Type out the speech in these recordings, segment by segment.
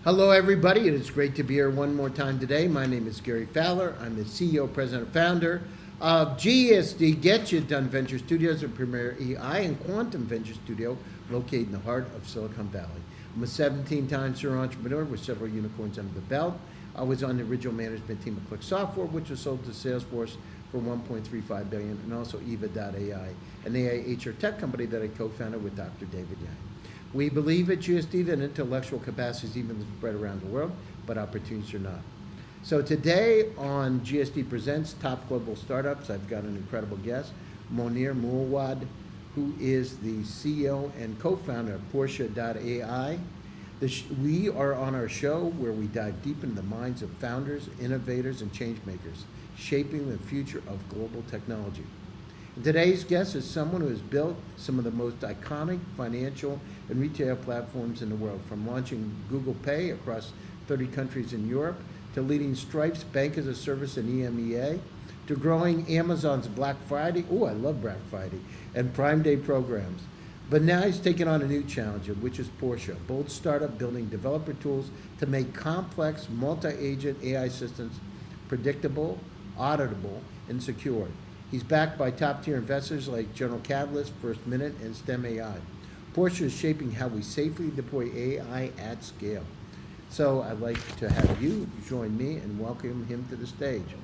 Hello, everybody. It is great to be here one more time today. My name is Gary Fowler. I'm the CEO, president, founder of GSD, Get You Done Venture Studios, a premier AI and quantum venture studio located in the heart of Silicon Valley. I'm a 17-time serial entrepreneur with several unicorns under the belt. I was on the original management team of Click Software, which was sold to Salesforce for $1.35 billion, and also Eva.ai, an AI HR tech company that I co-founded with Dr. David Yang. We believe at GSD that intellectual capacity is even spread around the world, but opportunities are not. So today on GSD Presents Top Global Startups, I've got an incredible guest, Mounir Mouawad, who is the CEO and co-founder of Porsche.ai. We are on our show where we dive deep into the minds of founders, innovators, and change makers, shaping the future of global technology. Today's guest is someone who has built some of the most iconic financial and retail platforms in the world, from launching Google Pay across 30 countries in Europe, to leading Stripe's Bank as a Service in EMEA, to growing Amazon's Black Friday, I love Black Friday, and Prime Day programs. But now he's taken on a new challenge, which is Porsche, a bold startup building developer tools to make complex multi-agent AI systems predictable, auditable, and secure. He's backed by top-tier investors like General Catalyst, First Minute, and STEM AI. Porsche is shaping how we safely deploy AI at scale. So I'd like to have you join me and welcome him to the stage.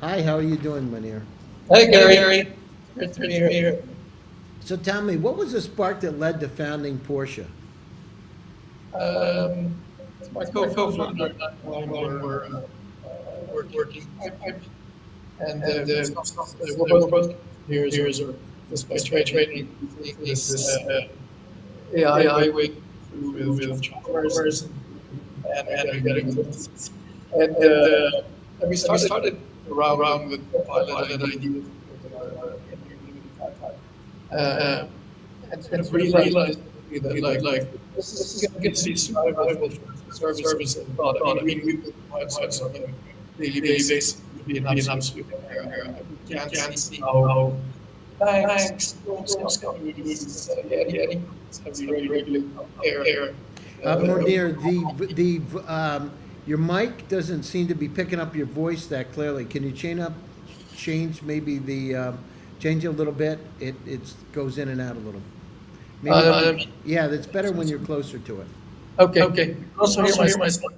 Hi, how are you doing, Mounir? Hi, Gary. Good to be here. So tell me, what was the spark that led to founding Porsche? It's my co-founder when we're working, and we're both years or despite training this AI way with entrepreneurs and getting businesses. And we started around with pilot ideas. And realized that like this is going to be super valuable for service and product. I mean, we build websites on a daily basis to be an absolute error. We can't see how banks, companies, any regulate there. Mounir, your mic doesn't seem to be picking up your voice that clearly. Can you change maybe the change it a little bit? It goes in and out a little. Maybe, yeah, that's better when you're closer to it. Okay. Also hear myself.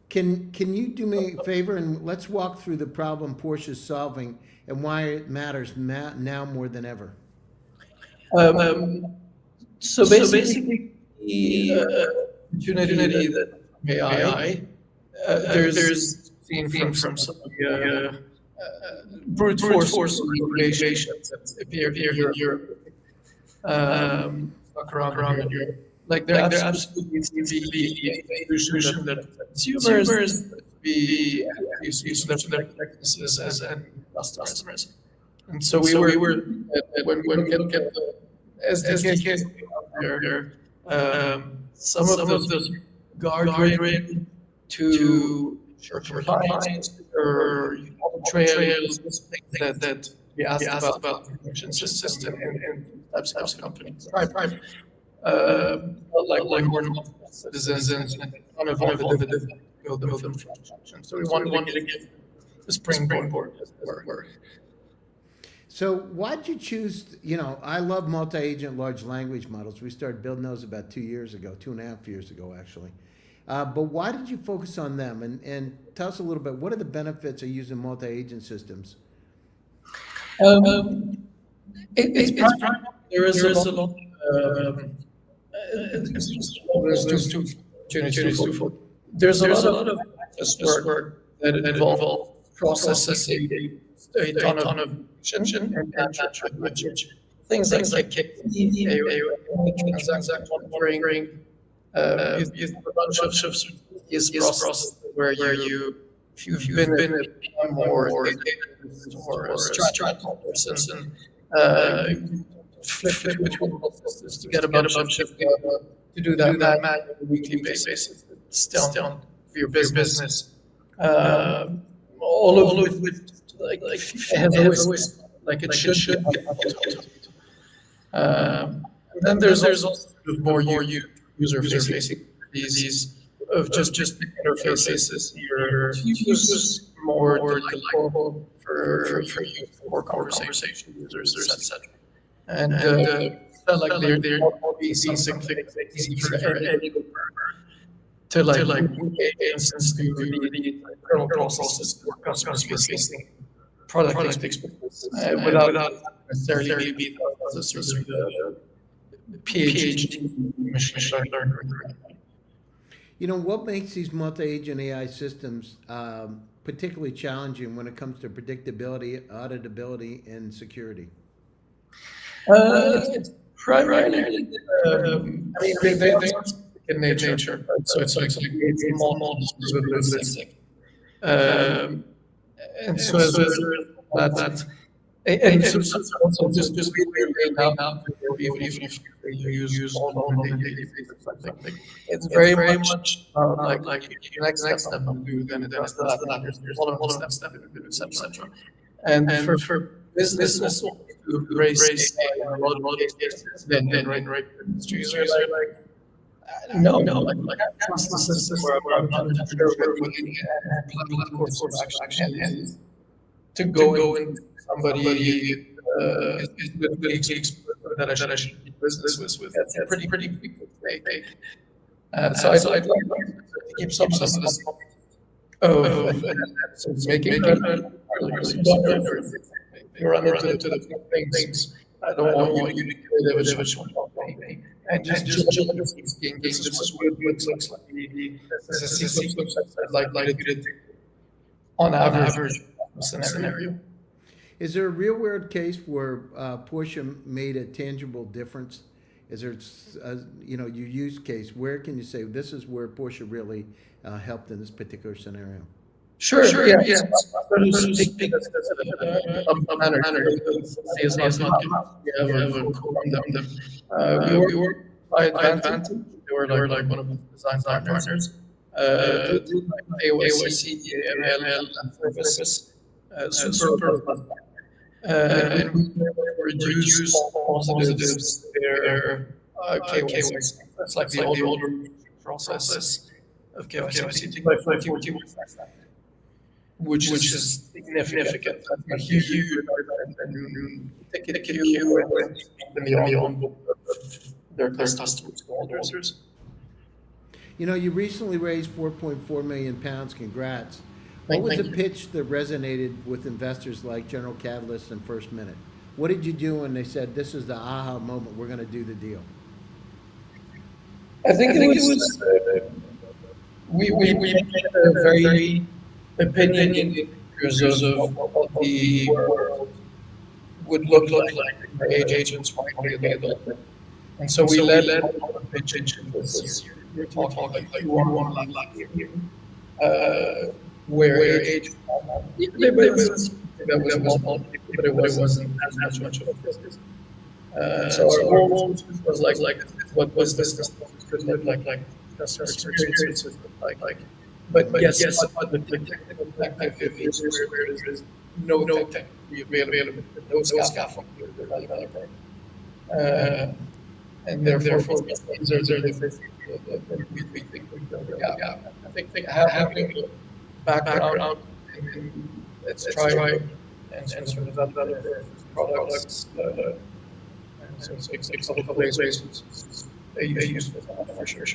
Can you do me a favor and let's walk through the problem Porsche's solving and why it matters now more than ever? So basically, the opportunity that AI, there's seen from some of the brute force regulations that appear here in Europe, around in Europe. Like there absolutely needs to be a solution that consumers be used to their practices and customers. And so we were when we look at the SDKs there, some of those guardrails to compliance or trails that we asked about the production system and types of companies. Like we're not citizens and none of the build them from production. So we wanted to give the springboard work. So why'd you choose, I love multi-agent large language models. We started building those about 2 years ago, 2.5 years ago, actually. But why did you focus on them? And tell us a little bit, what are the benefits of using multi-agent systems? It's there is a lot. There's two opportunities. There's a lot of work that involves processing a ton of information and things like transaction monitoring. You have a bunch of is process where if you've been at or a strat person, flip between processes to get a bunch of to do that on a weekly basis. Still for your business. All of it has always like it should be. And then there's also more user-facing these of just interfaces your users more delightful for you for conversation users, etc. And felt like there ought to be something easy for any to instance to the internal process where customers facing product experience without necessarily be the sort of the PhD machine learning. You know, what makes these multi-agent AI systems particularly challenging when it comes to predictability, auditability, and security? It's primarily, I mean, they are in nature, right? So it's like it's more observabilistic. And so as a result of that, and so also just really laid out, even if you use all the something, it's very much like the next step to do, then it's that. There's a lot of steps to do, etc. And for business also to embrace AI in a lot of cases, then right users are like, no, like trust the system where I'm not sure what the course of action is to go in somebody is really expert that I should do business with. That's a pretty big mistake. So I'd like to keep some of this of making you run into the things. I don't want you to get rid of it, and just gain this is what it looks like. This is a sequence like you did on average scenario. Is there a real world case where Porsche made a tangible difference? Is there, your use case? Where can you say this is where Porsche really helped in this particular scenario? Sure. Yeah. We were by Advantage. They were like one of the design partners. AOC, ML, and service. Super. And we reduce positives their KYC. That's like the older process of KYC by 41%, which is significant. A huge ticket queue and the their customers, holders. You know, you recently raised 4.4 million pounds. Congrats. What was the pitch that resonated with investors like General Catalyst and First Minute? What did you do when they said, this is the aha moment, we're going to do the deal? I think it was we made a very opinionated pictures of what the world would look like for agents wanting to get it. And so we led on the pitch this year. You're talking like you want like where agents that was small, but it wasn't as much of a business. So our goal was like what was this could look like customer experience like but yes but the technical perspective is where there is no tech available, no scaffolding available, and therefore these are the things that we think we build a gap. I think having a background in let's try and sort of develop products and so it's a couple of ways they use for sure.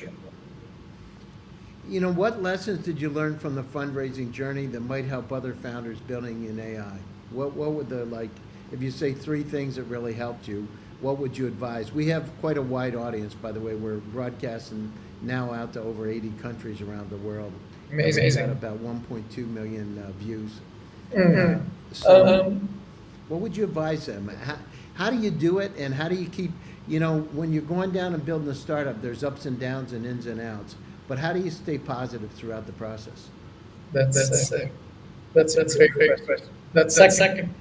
You know, what lessons did you learn from the fundraising journey that might help other founders building in AI? What would if you say three things that really helped you, what would you advise? We have quite a wide audience, by the way. We're broadcasting now out to over 80 countries around the world. Amazing. We've got about 1.2 million views. Mm-hmm. What would you advise them? How do you do it, and how do you keep, when you're going down and building a startup, there's ups and downs and ins and outs. But how do you stay positive throughout the process? That's a great question. That's second.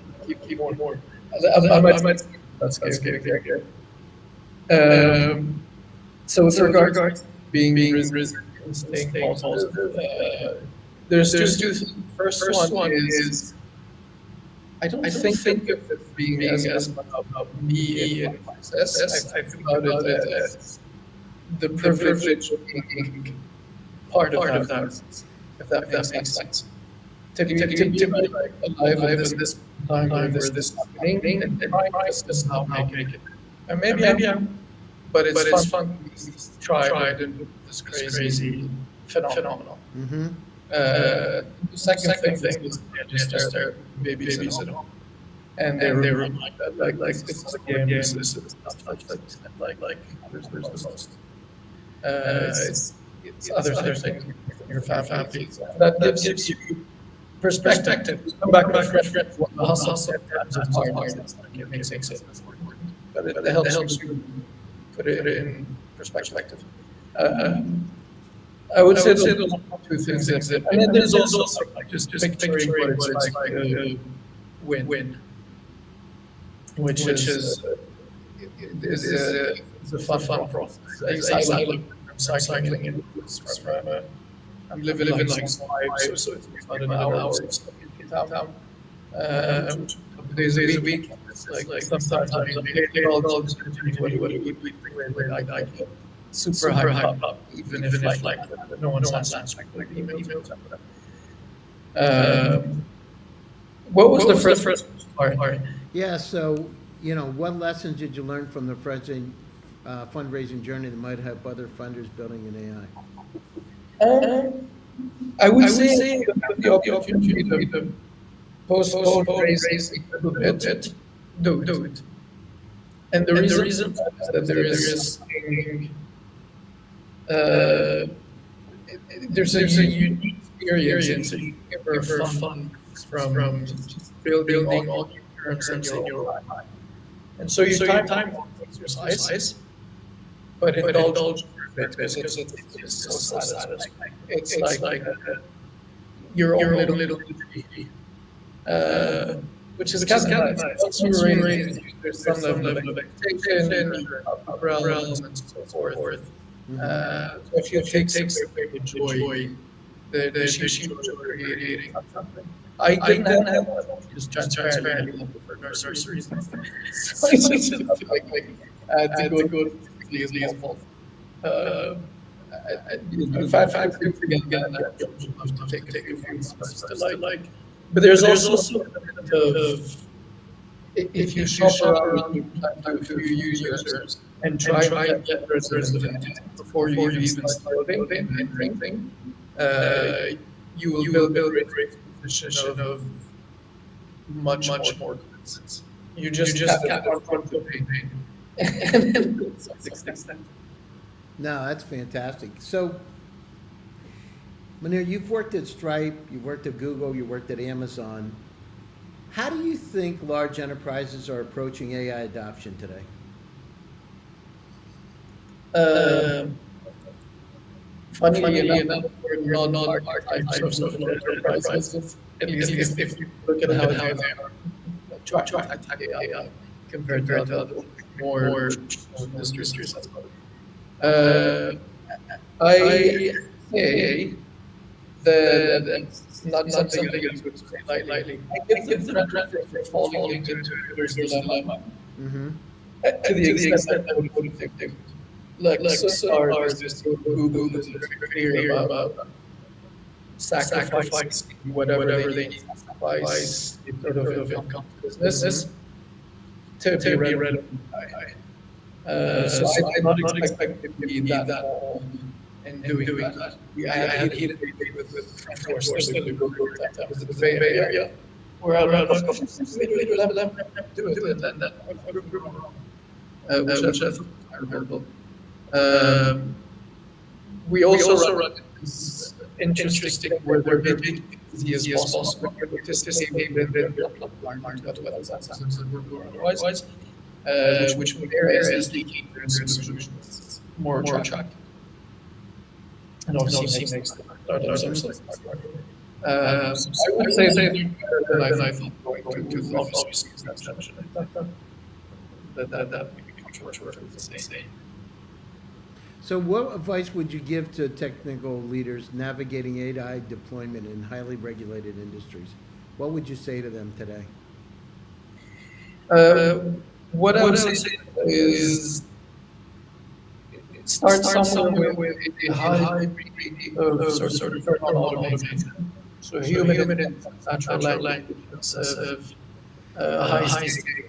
Keep on more. That's good. So with regards to being resilient, staying positive, there's two things. First one is I don't think of it being as much about me and my success. I think about it as the privilege of being part of that, if that makes sense. To be like alive in this time where this is happening and trying to somehow make it. And maybe I'm, but it's fun to try to do this crazy phenomenon. Mm-hmm. The second thing is just their babies at home. And they remind that like this is a game, this is stuff like there's the most. It's other things in your family that gives you perspective. Come back to friends. What the hustle sometimes is hard. It makes it important, but it helps you put it in perspective. I would say those are two things. And then there's also like just picturing what it's like to win, which is a fun process. I like cycling in I'm living like 5, so it's about an hour in town. Couple days a week. It's like sometimes I get all what it would be like super high up, even if like no one sounds like emails. What was the first part? Yeah, so, what lessons did you learn from the fundraising journey that might help other funders building an AI? I would say the opportunity to postpone raising a little bit, do it. And the reason that there is there's a unique experience for fun from just building all your terms in your life. And so you time exercise, but indulge because it's so satisfying. It's like your own little duty, which is kind of nice. Once you raise, there's some level of expectation, umbrellas, and so forth. So if you take enjoy the sheet you're creating something. I didn't have just transparently for nurseries. So it's just to go as possible. If I could forget that, I would love to take a few months to like. But there's also a bit of if you shop around to a few users and try to get resident before you even start building anything, you will build a great position of much more confidence. You just have to contemplate and to some extent. No, that's fantastic. So, Mounir, you've worked at Stripe, you've worked at Google, you worked at Amazon. How do you think large enterprises are approaching AI adoption today? Funny enough, we're not types of enterprises. At least if you look at how they are try to attack AI compared to other more industries. I say that it's not something that you would say lightly. I give the credit for falling into there's dilemma to the extent that we wouldn't think. Like so far, there's Google is very clear about sacrificing whatever they need to sacrifice in sort of income business to be relevant. So I not expect to be that bold in doing that. I had a heated debate with friends who are still in Google at that was the Bay Area. We're out of let them do it, and then which I thought was terrible. We also run this interesting where they're making it as easy as possible. Participating in the otherwise, which areas leaking their solutions more attractive. And obviously makes the startups. I would say they're better than I thought going to obviously see that extension. That may be controversial to say. So what advice would you give to technical leaders navigating AI deployment in highly regulated industries? What would you say to them today? What I would say is start somewhere with a high degree of sort of automation. So human in natural language of high scale,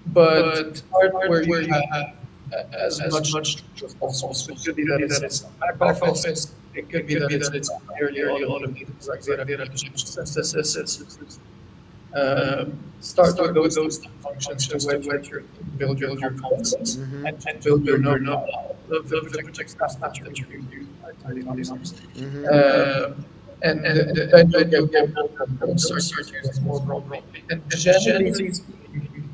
but start where you have as much as possible. So it could be that it's back office, it could be that it's entirely automated, like data synthesis. Start with those functions to where you build your confidence and build your know-how of the particular task that you're doing. And then you'll get start using more broadly. And generally speaking,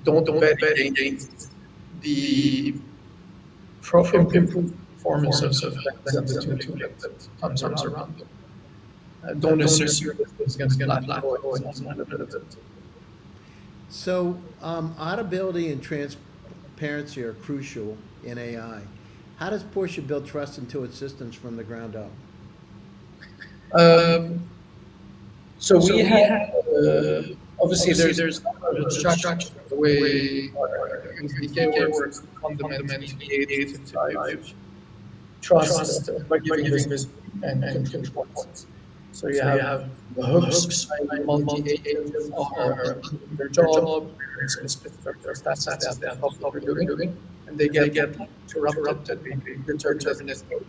don't bet against the improved performance of the tool that comes around. Don't assume it's going to flat. So, audibility and transparency are crucial in AI. How does Porsche build trust into its systems from the ground up? So we have obviously there's abstraction the way SDK works fundamentally to drive trust by giving visibility and control points. So you have the hooks, multi-agents are their job, that's what they're doing, and they get interrupted, deterministic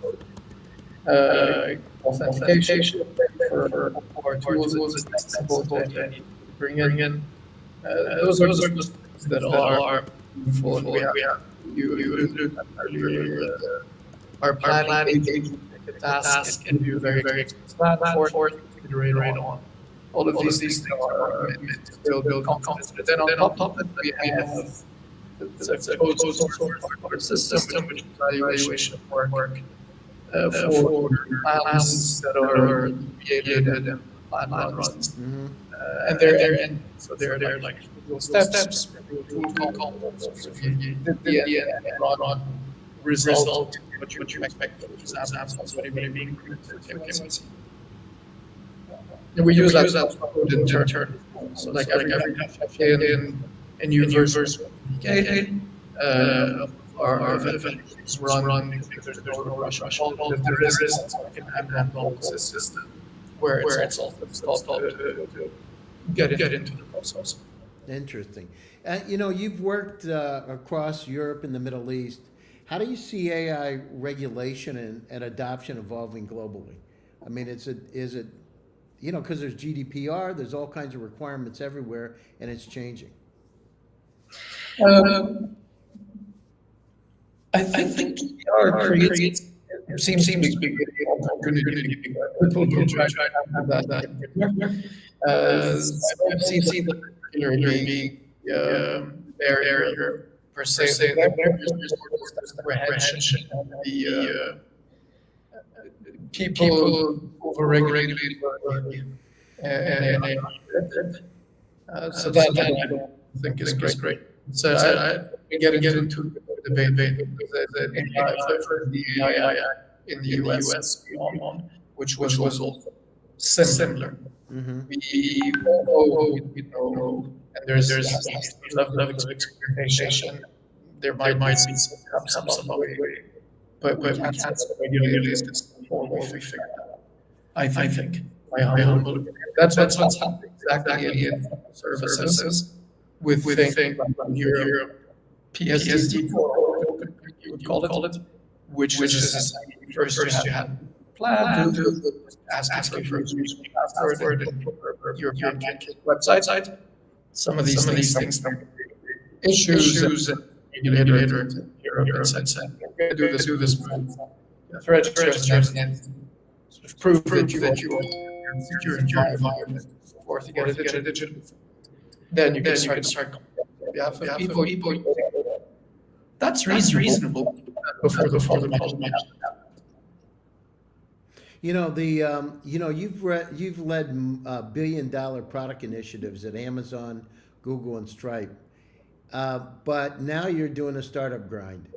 authentication for our tools is accessible and you bring in. Those are just things that are meaningful. We have you alluded to earlier. Our planning agent take a task and do very plan for it, iterate on. All of these things are meant to build confidence. But then on top of it, we have the closed source part of the system, which is evaluation work for plans that are created and plan runs. And they're like steps, tool calls. So the run result what you expect of examples, what it being created. And we use that code in turn. So like every check in and you versus our events run because there's no rush. If there is, we can have that long system where it's all installed to get into the process. Interesting. You've worked across Europe and the Middle East. How do you see AI regulation and adoption evolving globally? I mean, is it because there's GDPR, there's all kinds of requirements everywhere, and it's changing. I think GDPR creates seems to be an opportunity. People will try to have that. I don't see the particularly barrier per se. There's apprehension and the people overregulated and so that I don't think is great. So I get into the debate for the AI in the US on which was also similar. We know, and there's level of experimentation. There might be some way, but we can't regulate this before we figure it out. I think my humble opinion. That's what's happening exactly in services with things like your PSD, you would call it, which is first you have plan to ask you for password and your website. Some of these things are issues and regulator Europe said do this threat and sort of prove that you are secure in your environment, so forth. You get a digital. Then you can start people. That's reasonable before the problem. You've led billion-dollar product initiatives at Amazon, Google, and Stripe, but now you're doing a startup grind.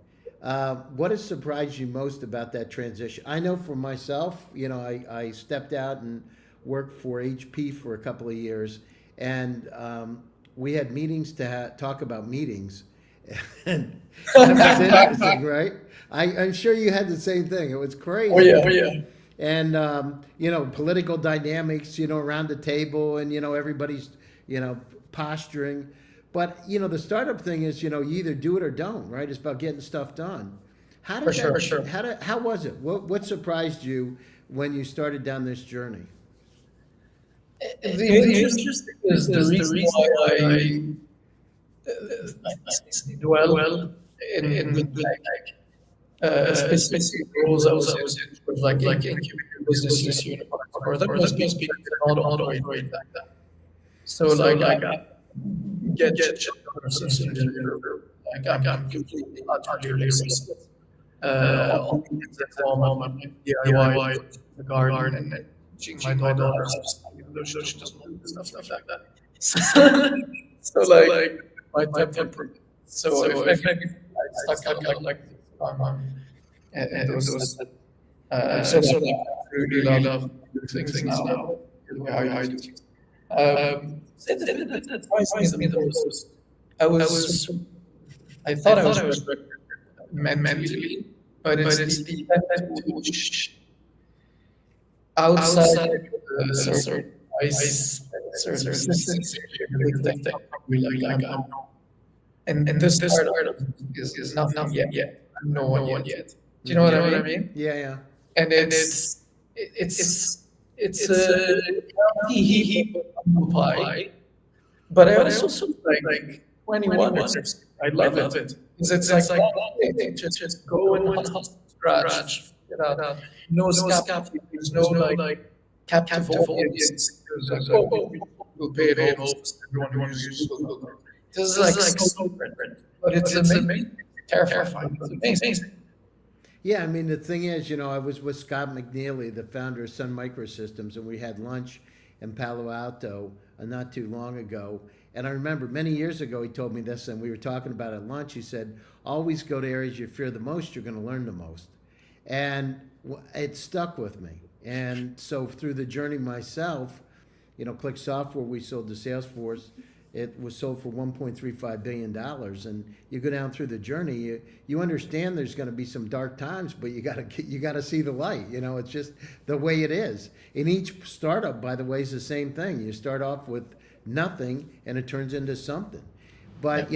What has surprised you most about that transition? I know for myself, I stepped out and worked for HP for a couple of years, and we had meetings to talk about meetings, And that was interesting, right? I'm sure you had the same thing. It was crazy. Oh yeah, oh yeah. And political dynamics, around the table, and everybody's, posturing. But the startup thing is, you either do it or don't, right? It's about getting stuff done. How did For that? sure. How was it? What surprised you when you started down this journey? The interesting is the reason why I dwell in like specific roles I was in, like incubator businesses here in Ecuador. That was because not operate like that. So like I get like I'm completely utterly racist. All the things at home, I'm DIY the garden and teaching my daughter though she doesn't know stuff like that. So like my temper. So if I stuck out like and those so like I really love things now the way I do things. That surprised me the most. I thought I was mentally, but it's the extent to which outside the certain ice, certain systems, like and this part of it is not yet. No one yet. Do you know what I mean? Yeah, yeah. And it's a he apply, but I also like 21 I love it. Because it's like just go and hustle scratch, get out. No scaffolding, there's no like captive audience. There's like, we'll pay it all. Everyone uses Google. This is like so different, but it's amazing. Terrifying, but amazing. Yeah, I mean, the thing is, I was with Scott McNeely, the founder of Sun Microsystems, and we had lunch in Palo Alto not too long ago. And I remember many years ago, he told me this, and we were talking about it at lunch. He said, always go to areas you fear the most, you're going to learn the most. And it stuck with me. And so through the journey myself, Click Software, we sold to Salesforce. It was sold for $1.35 billion. And you go down through the journey, you understand there's going to be some dark times, but you got to see the light. It's just the way it is. In each startup, by the way, is the same thing. You start off with nothing and it turns into something. But,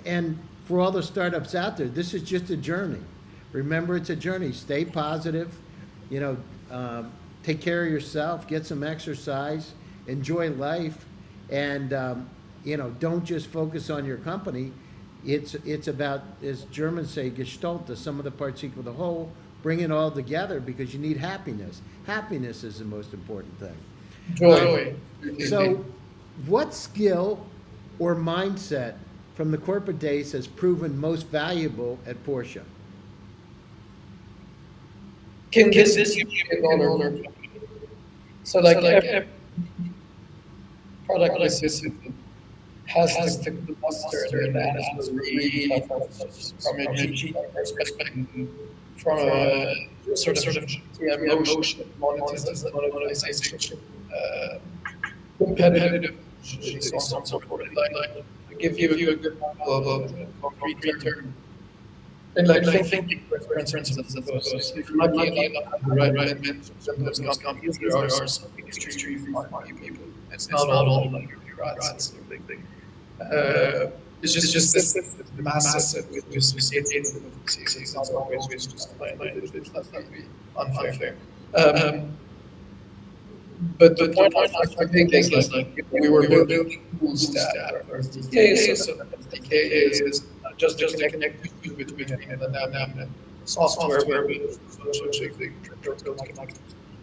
and for all the startups out there, this is just a journey. Remember, it's a journey. Stay positive, take care of yourself, get some exercise, enjoy life. And don't just focus on your company. It's about, as Germans say, Gestalt, the sum of the parts equal the whole. Bring it all together because you need happiness. Happiness is the most important thing. Joy. So, what skill or mindset from the corporate days has proven most valuable at Porsche? Can this be another? So like product decision has to cluster and that is really from a GG perspective, from a sort of emotion, monetization, competitive, so on and so forth. Like I give you a good example of a concrete term. And like thinking, for instance, if you're lucky enough to write those companies, there are some extremely smart people. It's not all like rats or big thing. It's just this massive with it's not always just plain language. It's not to be unfair. But the point I think is like we were building tools that are SDK, so SDK is just the connectivity between and software where we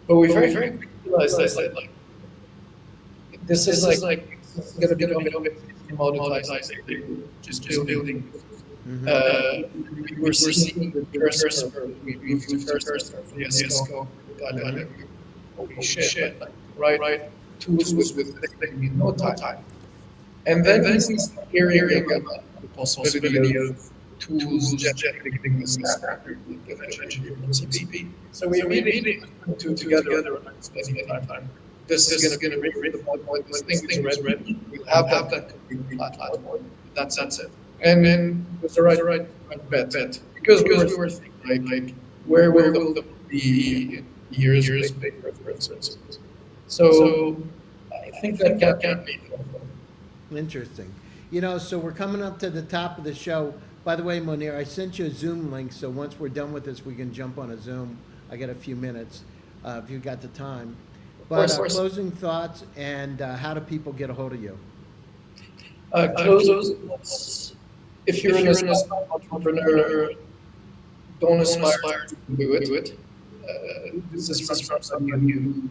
but we very quickly realized that like this is like going to become a bit commoditized, just building. We were seeing the cursor, we moved the cursor from the Cisco, holy shit, like, right tools with thing in no time. And then we start hearing about the possibility of tools generating this CP. So we immediately put two together and spending time. This is going to be the point. This thing is ready. We'll have that platform. That's it. And then it was the right bet because we were thinking like where will the be in years later, for instance. So I think that can be helpful. Interesting. You know, so we're coming up to the top of the show. By the way, Mounir, I sent you a Zoom link, so once we're done with this, we can jump on a Zoom. I got a few minutes, if you've got the time. But closing thoughts, and how do people get a hold of you? Close. If you're an entrepreneur, don't aspire to do it. This is from someone who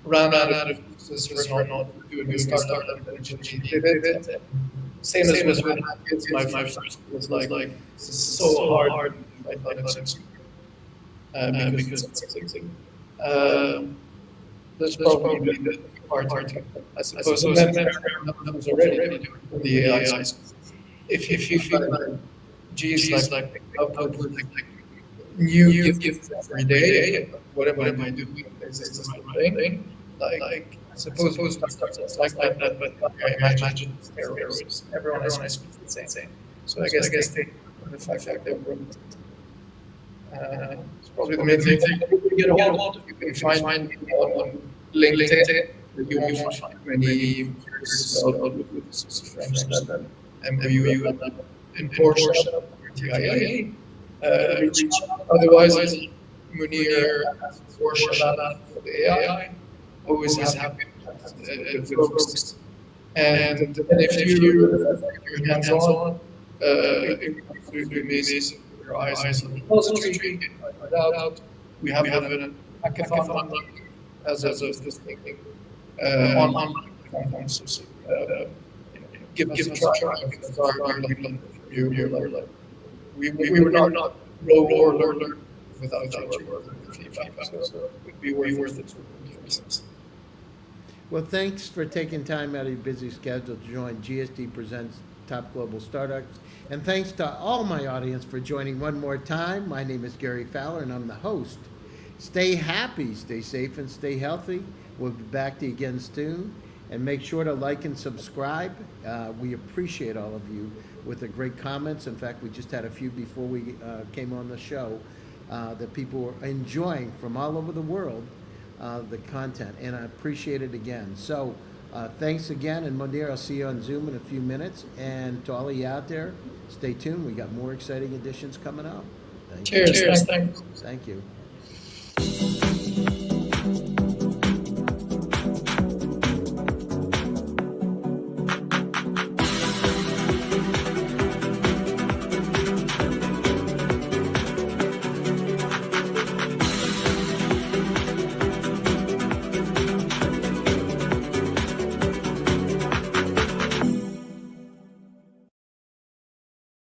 ran out of uses for not doing a startup and did it. Same as with my kids, my first was like, this is so hard. I thought it's because it's something. That's probably the part, I suppose. And then was already doing the AI. If you feel like, geez, like output like new gifts every day, what am I doing? Is this the right thing? Like, I suppose startups like that, but I imagine steroids. Everyone is the same. So I guess they the fact that it's probably the main thing. You get a hold of, you can find people on LinkedIn. You won't find many years with French that MWU in Porsche or TIA. Otherwise, Mounir Porsche for the AI. Always happy with folks. And if you're hands-on, include this, your eyes on the repository, get it out. We have an hackathon as of this thing online platforms. Give a try. We were not grow or learn without your feedback, so it would be worth it. Well, thanks for taking time out of your busy schedule to join GSD Presents Top Global Startups. And thanks to all my audience for joining one more time. My name is Gary Fowler, and I'm the host. Stay happy, stay safe, and stay healthy. We'll be back to you again soon. And make sure to like and subscribe. We appreciate all of you with the great comments. In fact, we just had a few before we came on the show that people were enjoying from all over the world. The content, and I appreciate it again. So thanks again, and Mounir, I'll see you on Zoom in a few minutes. And to all of you out there, stay tuned. We got more exciting editions coming up. Cheers. Thanks. Thank you.